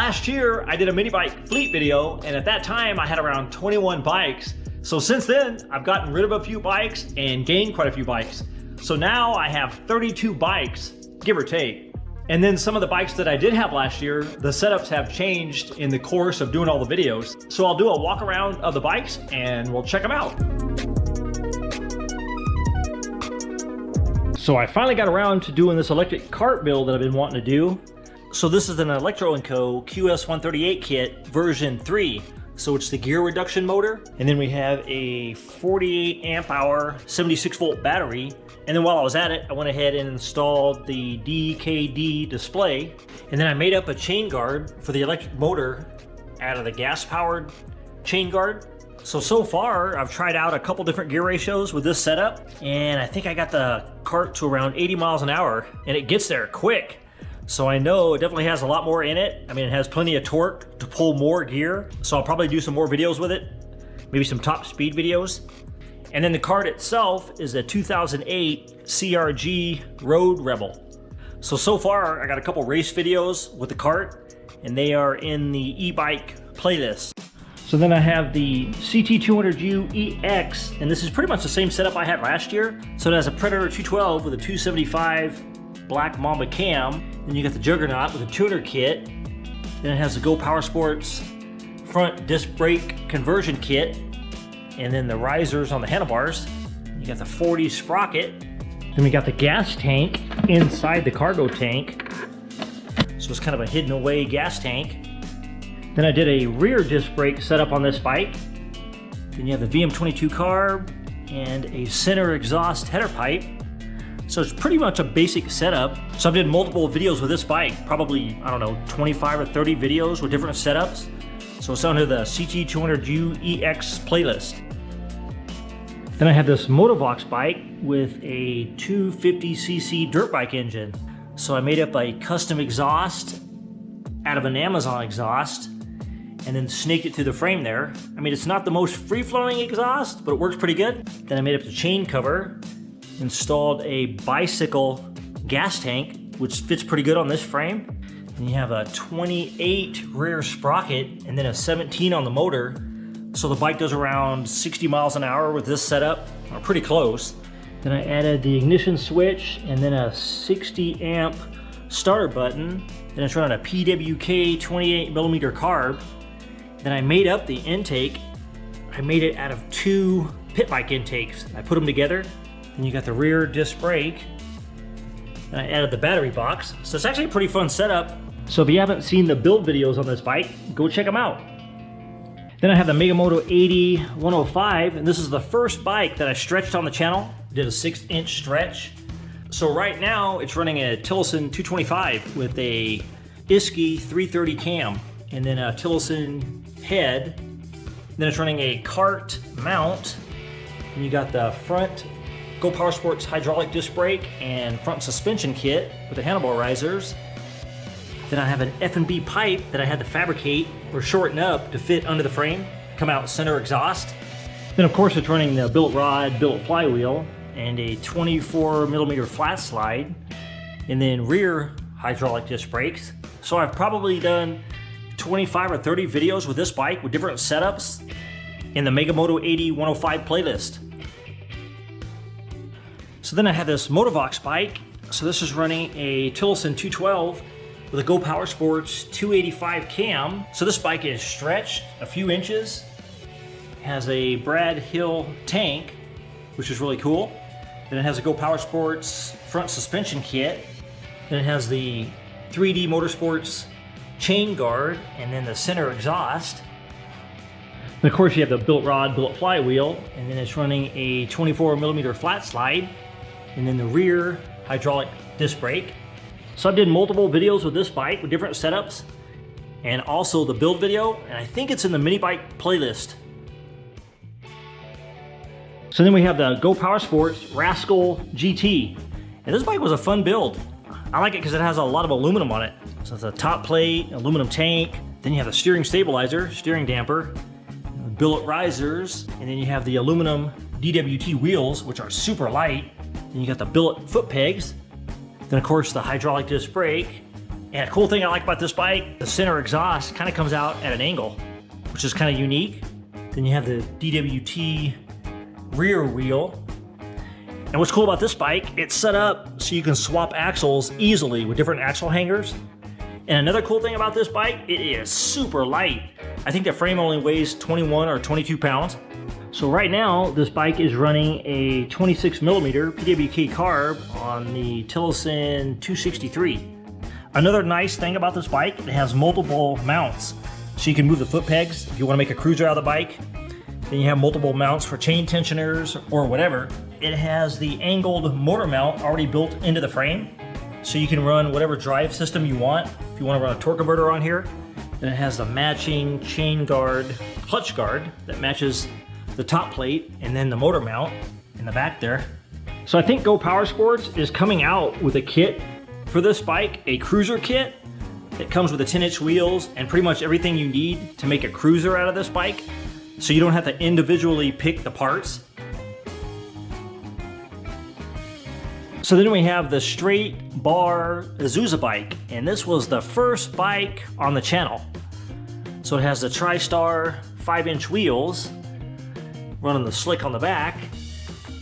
last year I did a mini bike fleet video, and at that time I had around 21 bikes. So since then I've gotten rid of a few bikes and gained quite a few bikes. So now I have 32 bikes, give or take. And then some of the bikes that I did have last year, the setups have changed in the course of doing all the videos. So I'll do a walk around of the bikes and we'll check them out. So I finally got around to doing this electric cart build that I've been wanting to do. So this is an Electro & Co. QS138 kit version 3. So it's the gear reduction motor. And then we have a 48 amp hour, 76 volt battery. And then while I was at it, I went ahead and installed the DKD display. And then I made up a chain guard for the electric motor out of the gas powered chain guard. So far I've tried out a couple different gear ratios with this setup. And I think I got the cart to around 80 miles an hour, and it gets there quick. So I know it definitely has a lot more in it. I mean, it has plenty of torque to pull more gear. So I'll probably do some more videos with it. Maybe some top speed videos. And then the cart itself is a 2008 CRG Road Rebel. So far I got a couple race videos with the cart, and they are in the e-bike playlist. So then I have the CT200U EX, and this is pretty much the same setup I had last year. So it has a Predator 212 with a 275 Black Mamba cam. Then you got the Juggernaut with a tuner kit. Then it has the Go Power Sports front disc brake conversion kit. And then the risers on the handlebars. You got the 40 sprocket. Then we got the gas tank inside the cargo tank. So it's kind of a hidden away gas tank. Then I did a rear disc brake setup on this bike. Then you have the VM22 carb and a center exhaust header pipe. So it's pretty much a basic setup. So I've did multiple videos with this bike, probably, I don't know, 25 or 30 videos with different setups. So it's under the CT200U EX playlist. Then I have this Motovox bike with a 250cc dirt bike engine. So I made up a custom exhaust out of an Amazon exhaust and then snaked it through the frame there. I mean, it's not the most free-flowing exhaust, but it works pretty good. Then I made up the chain cover, installed a bicycle gas tank, which fits pretty good on this frame. And you have a 28 rear sprocket and then a 17 on the motor. So the bike does around 60 miles an hour with this setup, or pretty close. Then I added the ignition switch and then a 60 amp starter button. Then it's running a PWK 28 millimeter carb. Then I made up the intake. I made it out of 2 pit bike intakes. I put them together. Then you got the rear disc brake. And I added the battery box. So it's actually a pretty fun setup. So if you haven't seen the build videos on this bike, go check them out. Then I have the Megamoto 80 105, and this is the first bike that I stretched on the channel. Did a 6-inch stretch. So right now it's running a Tillotson 225 with a Isky 330 cam and then a Tillotson head. Then it's running a cart mount. And you got the front Go Power Sports hydraulic disc brake and front suspension kit with the handlebar risers. Then I have an F&B pipe that I had to fabricate or shorten up to fit under the frame, come out center exhaust. Then of course it's running the billet rod, billet flywheel, and a 24 millimeter flat slide, and then rear hydraulic disc brakes. So I've probably done 25 or 30 videos with this bike with different setups in the Megamoto 80 105 playlist. So then I have this Motovox bike. So this is running a Tillotson 212 with a Go Power Sports 285 cam. So this bike is stretched a few inches, has a Brad Hill tank, which is really cool. Then it has a Go Power Sports front suspension kit. Then it has the 3D Motorsports chain guard and then the center exhaust. And of course you have the billet rod, billet flywheel, and then it's running a 24 millimeter flat slide, and then the rear hydraulic disc brake. So I did multiple videos with this bike with different setups, and also the build video, and I think it's in the mini bike playlist. So then we have the Go Power Sports Rascal GT. And this bike was a fun build. I like it because it has a lot of aluminum on it. So it's a top plate, aluminum tank, then you have the steering stabilizer, steering damper, billet risers, and then you have the aluminum DWT wheels, which are super light. Then you got the billet foot pegs. Then of course the hydraulic disc brake And a cool thing I like about this bike, the center exhaust kind of comes out at an angle, which is kind of unique. Then you have the DWT rear wheel. And what's cool about this bike, it's set up so you can swap axles easily with different axle hangers. And another cool thing about this bike, it is super light. I think the frame only weighs 21 or 22 pounds. So right now, this bike is running a 26 millimeter PWK carb on the Tillotson 263. Another nice thing about this bike, it has multiple mounts. So you can move the foot pegs if you want to make a cruiser out of the bike. Then you have multiple mounts for chain tensioners or whatever. It has the angled motor mount already built into the frame. So you can run whatever drive system you want. If you want to run a torque converter on here. Then it has the matching chain guard, clutch guard that matches the top plate and then the motor mount in the back there. So I think Go Power Sports is coming out with a kit for this bike, a cruiser kit. It comes with the 10-inch wheels and pretty much everything you need to make a cruiser out of this bike. So you don't have to individually pick the parts. So then we have the straight bar Azusa bike, and this was the first bike on the channel. So it has the TriStar 5-inch wheels, running the slick on the back.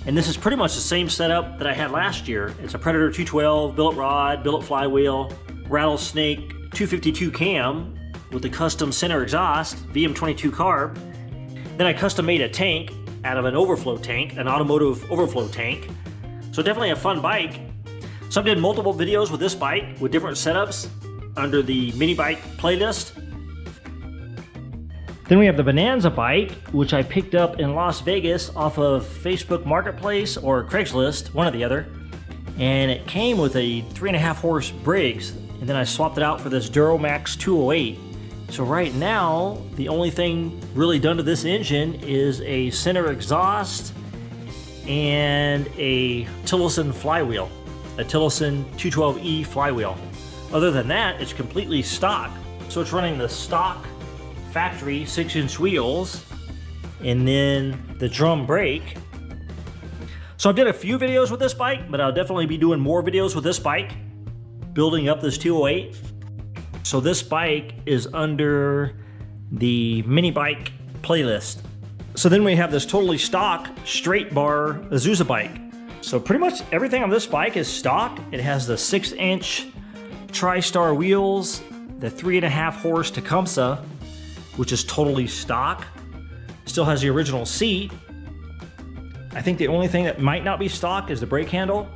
And this is pretty much the same setup that I had last year. It's a Predator 212, billet rod, billet flywheel, Rattlesnake 252 cam with the custom center exhaust, VM22 carb. Then I custom made a tank out of an overflow tank, an automotive overflow tank. So definitely a fun bike. So I did multiple videos with this bike with different setups under the mini bike playlist. Then we have the Bonanza bike, which I picked up in Las Vegas off of Facebook Marketplace or Craigslist, one or the other. And it came with a 3.5 horse Briggs, and then I swapped it out for this Duramax 208. So right now, the only thing really done to this engine is a center exhaust and a Tillotson flywheel, a Tillotson 212E flywheel. Other than that, it's completely stock. So it's running the stock factory 6-inch wheels and then the drum brake. So I've did a few videos with this bike, but I'll definitely be doing more videos with this bike, building up this 208. So this bike is under the mini bike playlist. So then we have this totally stock straight bar Azusa bike. So pretty much everything on this bike is stock. It has the 6-inch TriStar wheels, the 3.5 horse Tecumseh, which is totally stock. Still has the original seat. I think the only thing that might not be stock is the brake handle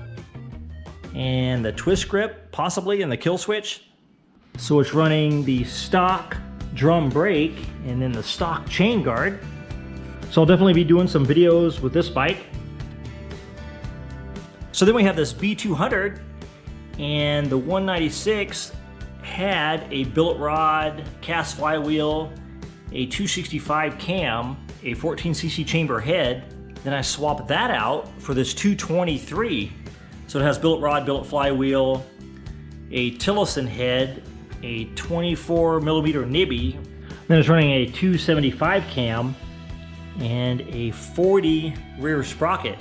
and the twist grip, possibly, and the kill switch. So it's running the stock drum brake and then the stock chain guard. So I'll definitely be doing some videos with this bike. So then we have this B200, and the 196 had a billet rod, cast flywheel, a 265 cam, a 14cc chamber head. Then I swapped that out for this 223. So it has billet rod, billet flywheel, a Tillotson head, a 24 millimeter nibby. Then it's running a 275 cam and a 40 rear sprocket.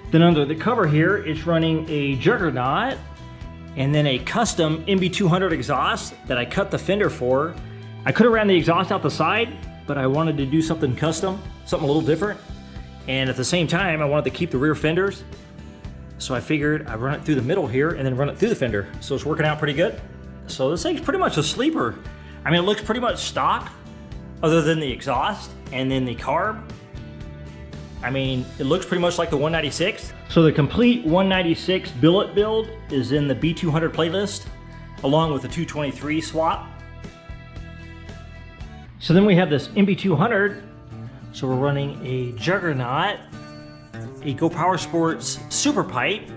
Then under the cover here, it's running a Juggernaut and then a custom MB200 exhaust that I cut the fender for. I could have ran the exhaust out the side, but I wanted to do something custom, something a little different. And at the same time, I wanted to keep the rear fenders. So I figured I'd run it through the middle here and then run it through the fender. So it's working out pretty good. So this thing's pretty much a sleeper. I mean, it looks pretty much stock other than the exhaust and then the carb. I mean, it looks pretty much like the 196. So the complete 196 billet build is in the B200 playlist, along with the 223 swap. So then we have this MB200. So we're running a Juggernaut, a Go Power Sports Super Pipe.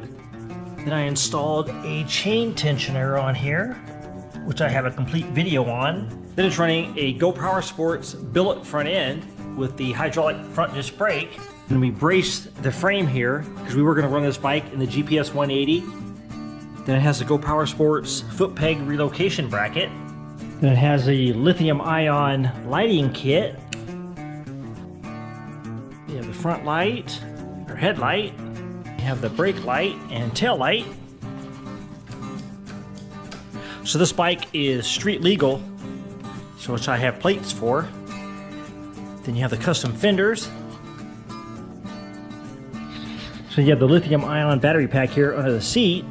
Then I installed a chain tensioner on here, which I have a complete video on. Then it's running a Go Power Sports billet front end with the hydraulic front disc brake. And we braced the frame here because we were going to run this bike in the GPS 180. Then it has the Go Power Sports foot peg relocation bracket. Then it has a lithium ion lighting kit. You have the front light, or headlight. You have the brake light and tail light. So this bike is street legal, so which I have plates for. Then you have the custom fenders. So you have the lithium ion battery pack here under the seat.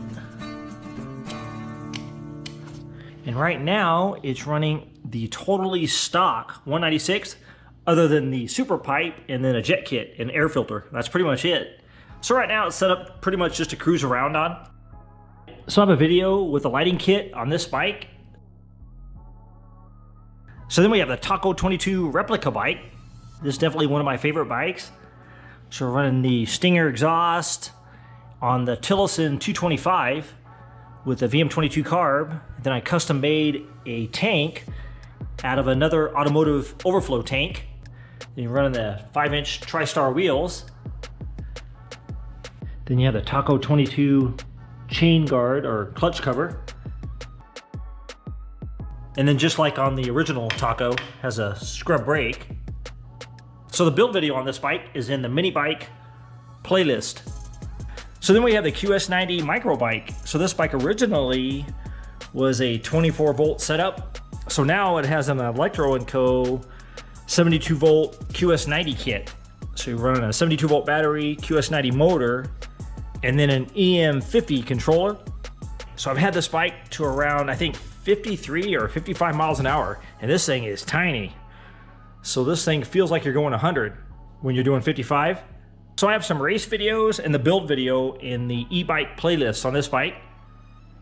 And right now it's running the totally stock 196, other than the super pipe and then a jet kit and air filter. That's pretty much it. So right now it's set up pretty much just to cruise around on. So I have a video with the lighting kit on this bike. So then we have the Taco 22 replica bike. This is definitely one of my favorite bikes. So we're running the Stinger exhaust on the Tillotson 225 with a VM22 carb. Then I custom made a tank out of another automotive overflow tank. Then you're running the 5-inch TriStar wheels. Then you have the Taco 22 chain guard or clutch cover. And then just like on the original Taco, has a scrub brake. So the build video on this bike is in the mini bike playlist. So then we have the QS90 micro bike. So this bike originally was a 24 volt setup. So now it has an Electro & Co 72 volt QS90 kit. So you're running a 72 volt battery, QS90 motor, and then an EM50 controller. So I've had this bike to around, I think, 53 or 55 miles an hour, and this thing is tiny. So this thing feels like you're going 100 when you're doing 55. So I have some race videos and the build video in the e-bike playlist on this bike.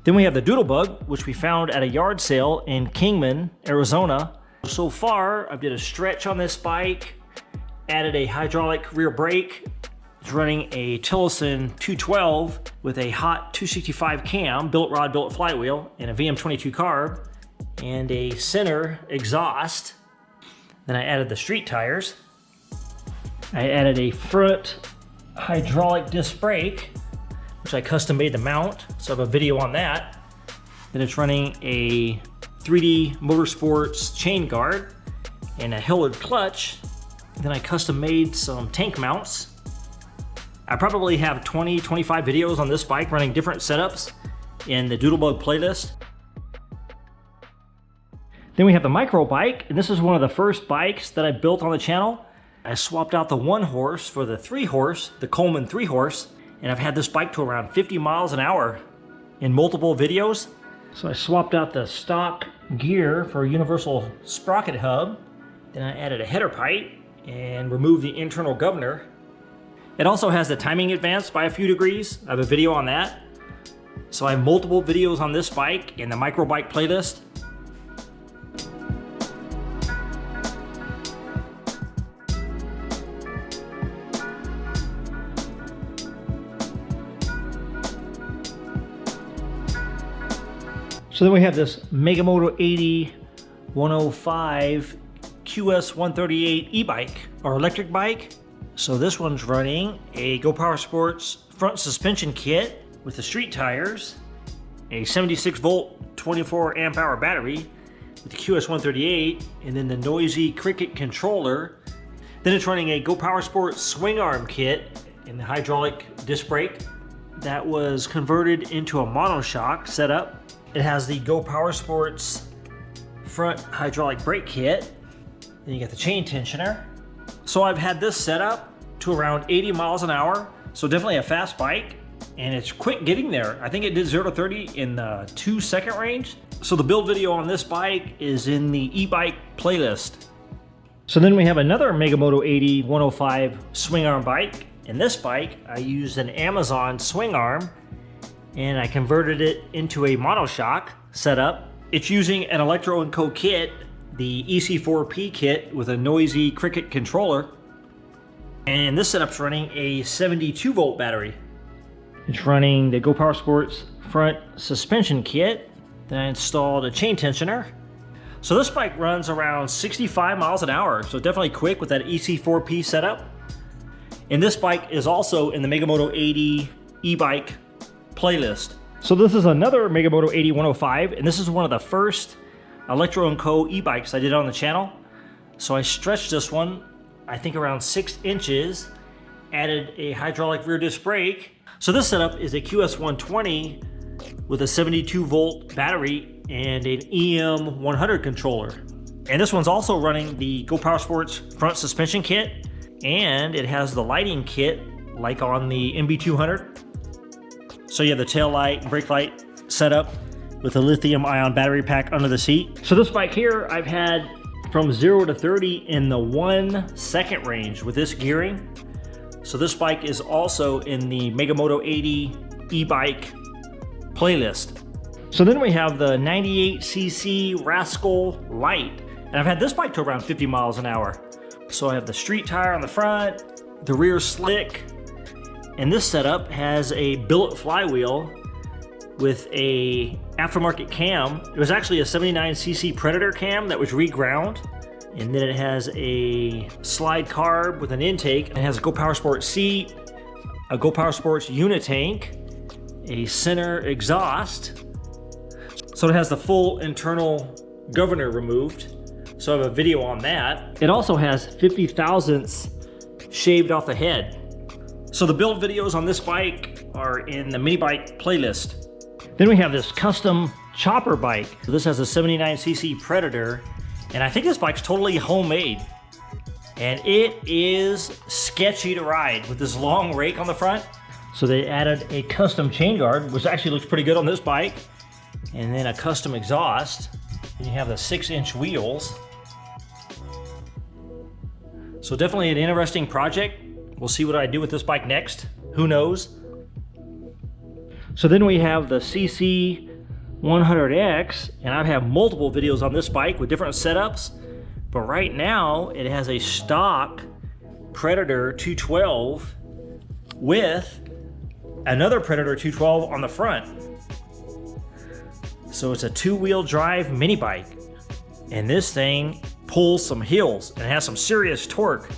Then we have the Doodlebug, which we found at a yard sale in Kingman, Arizona. So far, I've did a stretch on this bike, added a hydraulic rear brake. It's running a Tillotson 212 with a hot 265 cam, billet rod, billet flywheel, and a VM22 carb, and a center exhaust. Then I added the street tires. I added a front hydraulic disc brake, which I custom made the mount, so I have a video on that. Then it's running a 3D Motorsports chain guard and a Hillard clutch. Then I custom made some tank mounts. I probably have 20, 25 videos on this bike running different setups in the Doodlebug playlist. Then we have the micro bike, and this is one of the first bikes that I built on the channel. I swapped out the 1 horse for the 3 horse, the Coleman 3 horse, and I've had this bike to around 50 miles an hour in multiple videos. So I swapped out the stock gear for a universal sprocket hub. Then I added a header pipe and removed the internal governor. It also has the timing advanced by a few degrees. I have a video on that. So I have multiple videos on this bike in the micro bike playlist. So then we have this Moto 80 105 QS 138 e-bike or electric bike. So this one's running a Go Power Sports front suspension kit with the street tires, a 76 volt 24 amp hour battery with the QS 138, and then the noisy Cricket controller. Then it's running a Go Power Sports swing arm kit in the hydraulic disc brake that was converted into a monoshock setup. It has the Go Power Sports front hydraulic brake kit. Then you got the chain tensioner. So I've had this set up to around 80 miles an hour. So definitely a fast bike, and it's quick getting there. I think it did 0 to 30 in the 2-second range. So the build video on this bike is in the e-bike playlist. So then we have another Moto 80 105 swing arm bike. In this bike, I used an Amazon swing arm and I converted it into a monoshock setup. It's using an Electro & Co kit, the EC4P kit with a noisy Cricket controller. And this setup's running a 72 volt battery. It's running the Go Power Sports front suspension kit. Then I installed a chain tensioner. So this bike runs around 65 miles an hour, so definitely quick with that EC4P setup. And this bike is also in the Moto 80 e-bike playlist. So this is another Moto 80 105, and this is one of the first Electro & Co e-bikes I did on the channel. So I stretched this one, I think around 6 inches, added a hydraulic rear disc brake. So this setup is a QS 120 with a 72 volt battery and an EM100 controller. And this one's also running the Go Power Sports front suspension kit, and it has the lighting kit like on the MB200. So you have the tail light and brake light set up with a lithium ion battery pack under the seat. So this bike here I've had from 0 to 30 in the 1 second range with this gearing. So this bike is also in the Moto 80 e-bike playlist. So then we have the 98cc Rascal Light, and I've had this bike to around 50 miles an hour. So I have the street tire on the front, the rear slick, and this setup has a billet flywheel with a aftermarket cam. It was actually a 79cc Predator cam that was reground. And then it has a slide carb with an intake. It has a Go Power Sports seat, a Go Power Sports unitank, a center exhaust. So it has the full internal governor removed. So I have a video on that. It also has 50 thousandths shaved off the head. So the build videos on this bike are in the mini bike playlist. Then we have this custom chopper bike. This has a 79cc Predator, and I think this bike's totally homemade. And it is sketchy to ride with this long rake on the front. So they added a custom chain guard, which actually looks pretty good on this bike. And then a custom exhaust. And you have the 6-inch wheels. So definitely an interesting project. We'll see what I do with this bike next. Who knows? So then we have the CC100X, and I have multiple videos on this bike with different setups. But right now, it has a stock Predator 212 with another Predator 212 on the front. So it's a 2-wheel drive mini bike. And this thing pulls some hills and has some serious torque.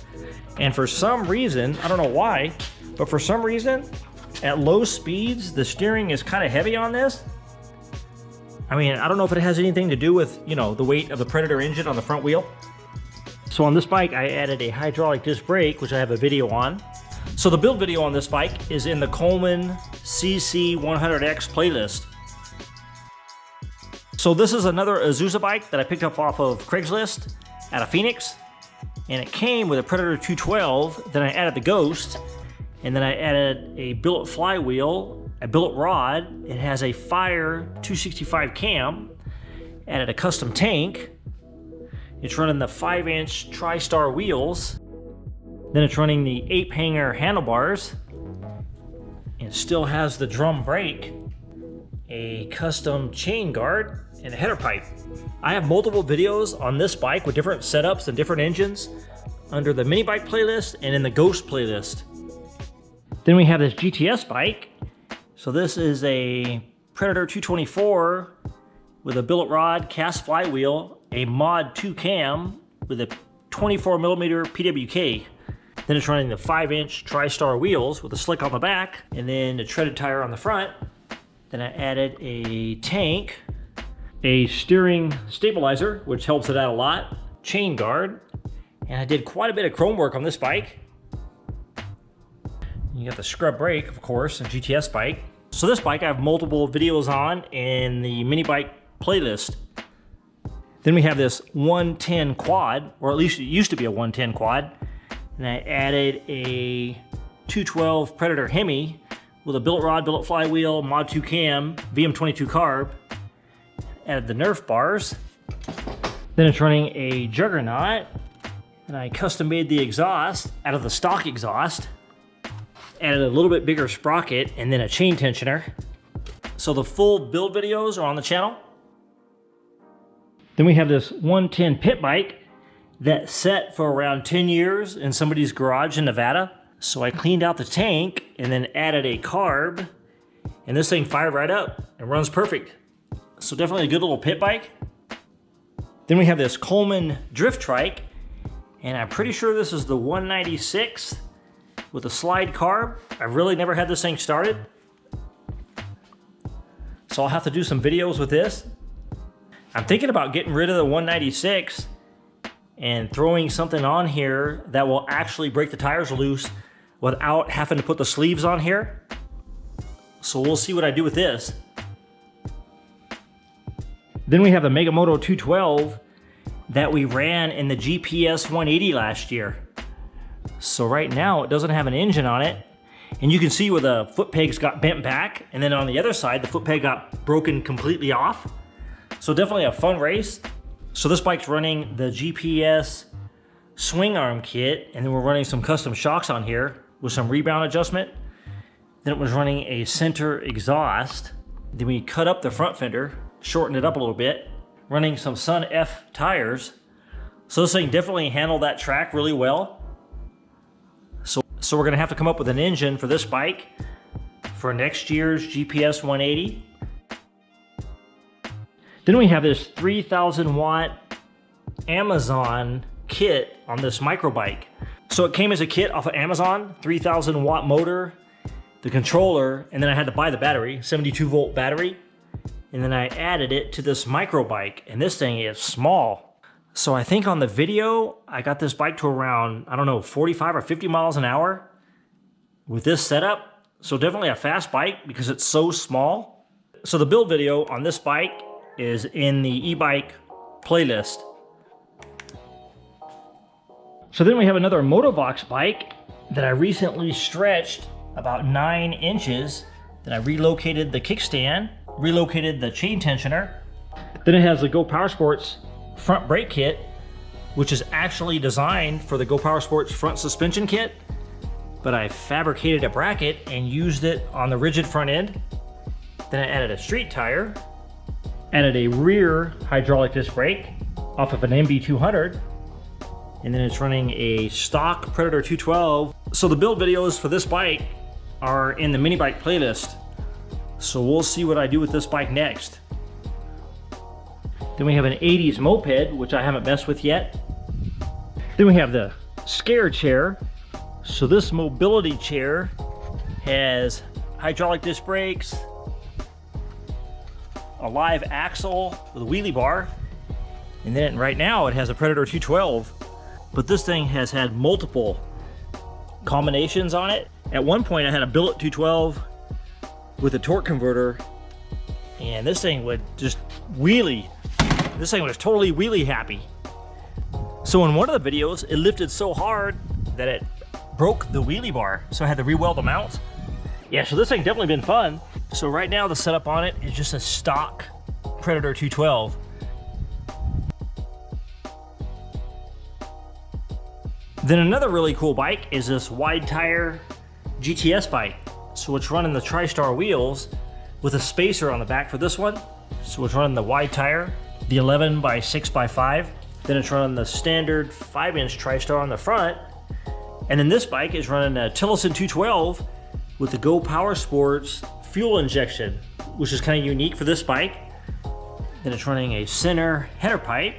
And for some reason, I don't know why, but for some reason, at low speeds, the steering is kind of heavy on this. I mean, I don't know if it has anything to do with, you know, the weight of the Predator engine on the front wheel. So on this bike, I added a hydraulic disc brake, which I have a video on. So the build video on this bike is in the Coleman CC100X playlist. So this is another Azusa bike that I picked up off of Craigslist out of Phoenix. And it came with a Predator 212, then I added the Ghost, and then I added a billet flywheel, a billet rod. It has a Fire 265 cam, added a custom tank. It's running the 5-inch TriStar wheels. Then it's running the 8-hanger handlebars. It still has the drum brake, a custom chain guard, and a header pipe. I have multiple videos on this bike with different setups and different engines under the mini bike playlist and in the Ghost playlist. Then we have this GTS bike. So this is a Predator 224 with a billet rod, cast flywheel, a Mod 2 cam with a 24mm PWK. Then it's running the 5-inch TriStar wheels with a slick on the back, and then a treaded tire on the front. Then I added a tank, a steering stabilizer, which helps it out a lot, chain guard, and I did quite a bit of chrome work on this bike. You got the scrub brake, of course, and GTS bike. So this bike I have multiple videos on in the mini bike playlist. Then we have this 110 quad, or at least it used to be a 110 quad, and I added a 212 Predator Hemi with a billet rod, billet flywheel, Mod 2 cam, VM22 carb. Added the Nerf bars. Then it's running a Juggernaut, and I custom made the exhaust out of the stock exhaust. Added a little bit bigger sprocket and then a chain tensioner. So the full build videos are on the channel. Then we have this 110 pit bike that set for around 10 years in somebody's garage in Nevada. So I cleaned out the tank and then added a carb, and this thing fired right up and runs perfect. So definitely a good little pit bike. Then we have this Coleman drift trike, and I'm pretty sure this is the 196 with a slide carb. I've really never had this thing started, so I'll have to do some videos with this. I'm thinking about getting rid of the 196 and throwing something on here that will actually break the tires loose without having to put the sleeves on here. So we'll see what I do with this. Then we have the Moto 212 that we ran in the GPS 180 last year. So right now it doesn't have an engine on it. And you can see where the foot pegs got bent back. And then on the other side, the foot peg got broken completely off. So definitely a fun race. So this bike's running the GPS swing arm kit. And then we're running some custom shocks on here with some rebound adjustment. Then it was running a center exhaust. Then we cut up the front fender, shortened it up a little bit, running some Sun F tires. So this thing definitely handled that track really well. So we're gonna have to come up with an engine for this bike for next year's GPS 180. Then we have this 3,000 watt Amazon kit on this micro bike. So it came as a kit off of Amazon, 3,000 watt motor, the controller, and then I had to buy the battery, 72 volt battery. And then I added it to this micro bike, and this thing is small. So I think on the video, I got this bike to around, I don't know, 45 or 50 miles an hour with this setup. So definitely a fast bike because it's so small. So the build video on this bike is in the e-bike playlist. So then we have another Motovox bike that I recently stretched about 9 inches. Then I relocated the kickstand, relocated the chain tensioner. Then it has the Go Power Sports front brake kit, which is actually designed for the Go Power Sports front suspension kit, but I fabricated a bracket and used it on the rigid front end. Then I added a street tire, added a rear hydraulic disc brake off of an MB200, and then it's running a stock Predator 212. So the build videos for this bike are in the mini bike playlist. So we'll see what I do with this bike next. Then we have an 80s moped, which I haven't messed with yet. Then we have the scare chair. So this mobility chair has hydraulic disc brakes, a live axle with a wheelie bar, and then right now it has a Predator 212. But this thing has had multiple combinations on it. At one point I had a billet 212 with a torque converter, and this thing would just wheelie. This thing was totally wheelie happy. So in one of the videos, it lifted so hard that it broke the wheelie bar, so I had to re-weld the mounts. Yeah, so this thing definitely been fun. So right now the setup on it is just a stock Predator 212. Then another really cool bike is this wide tire GTS bike. So it's running the TriStar wheels with a spacer on the back for this one. So it's running the wide tire, the 11 by 6 by 5. Then it's running the standard 5-inch TriStar on the front. And then this bike is running a Tillotson 212 with the Go Power Sports fuel injection, which is kind of unique for this bike. Then it's running a center header pipe.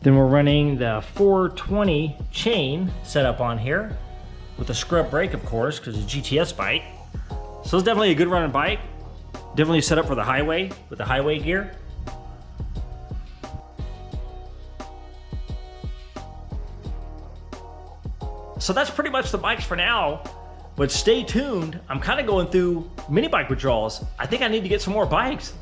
Then we're running the 420 chain setup on here with a scrub brake, of course, because it's a GTS bike. So it's definitely a good running bike. Definitely set up for the highway with the highway gear. So that's pretty much the bikes for now, but stay tuned. I'm kind of going through mini bike withdrawals. I think I need to get some more bikes.